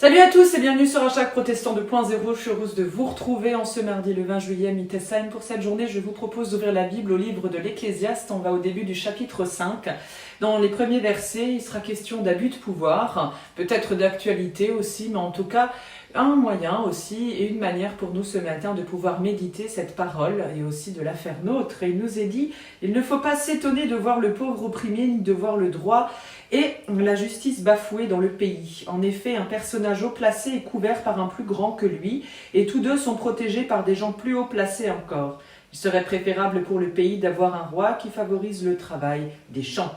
Salut à tous et bienvenue sur Hashtag Protestant 2.0. Je suis heureuse de vous retrouver en ce mardi le 20 juillet à Mittesheim. Pour cette journée, je vous propose d'ouvrir la Bible au livre de l'Ecclésiaste. On va au début du chapitre 5. Dans les premiers versets, il sera question d'abus de pouvoir, peut-être d'actualité aussi, mais en tout cas, un moyen aussi et une manière pour nous ce matin de pouvoir méditer cette parole et aussi de la faire nôtre. Et il nous est dit, il ne faut pas s'étonner de voir le pauvre opprimé ni de voir le droit et la justice bafouée dans le pays. En effet, un personnage haut placé est couvert par un plus grand que lui, et tous deux sont protégés par des gens plus haut placés encore. Il serait préférable pour le pays d'avoir un roi qui favorise le travail des champs.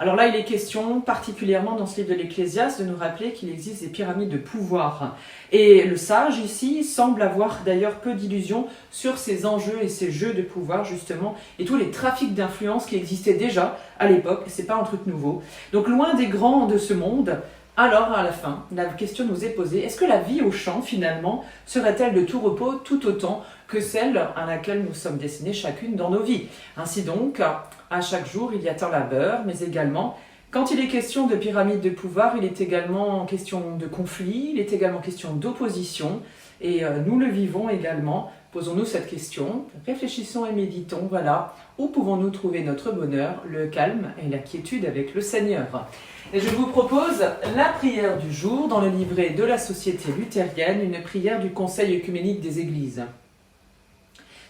Alors là, il est question, particulièrement dans ce livre de l'Ecclésiaste, de nous rappeler qu'il existe des pyramides de pouvoir. Et le sage, ici, semble avoir d'ailleurs peu d'illusions sur ces enjeux et ces jeux de pouvoir, justement, et tous les trafics d'influence qui existaient déjà à l'époque, c'est pas un truc nouveau. Donc loin des grands de ce monde, alors à la fin, la question nous est posée, est-ce que la vie au champ, finalement, serait-elle de tout repos tout autant que celle à laquelle nous sommes destinés chacune dans nos vies? Ainsi donc, à chaque jour, il y a un labeur, mais également, quand il est question de pyramide de pouvoir, il est également question de conflit, il est également question d'opposition, et nous le vivons également. Posons-nous cette question, réfléchissons et méditons, voilà, où pouvons-nous trouver notre bonheur, le calme et la quiétude avec le Seigneur? Et je vous propose la prière du jour dans le livret de la Société luthérienne, une prière du Conseil œcuménique des Églises.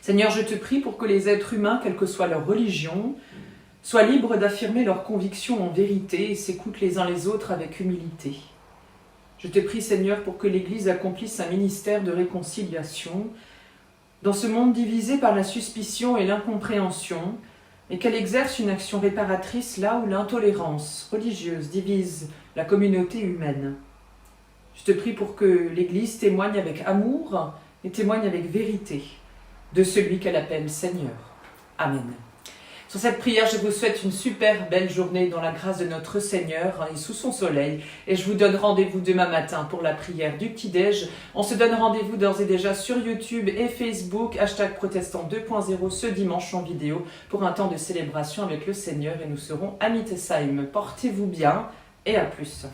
Seigneur, je te prie pour que les êtres humains, quelle que soit leur religion, soient libres d'affirmer leurs convictions en vérité et s'écoutent les uns les autres avec humilité. Je te prie, Seigneur, pour que l'Église accomplisse un ministère de réconciliation dans ce monde divisé par la suspicion et l'incompréhension, et qu'elle exerce une action réparatrice là où l'intolérance religieuse divise la communauté humaine. Je te prie pour que l'Église témoigne avec amour et témoigne avec vérité de celui qu'elle appelle Seigneur. Amen. Sur cette prière, je vous souhaite une super belle journée dans la grâce de notre Seigneur et sous son soleil. Et je vous donne rendez-vous demain matin pour la prière du petit-déj. On se donne rendez-vous d'ores et déjà sur YouTube et Facebook, Hashtag Protestant 2.0 ce dimanche en vidéo pour un temps de célébration avec le Seigneur et nous serons à Mittesheim. Portez-vous bien et à plus.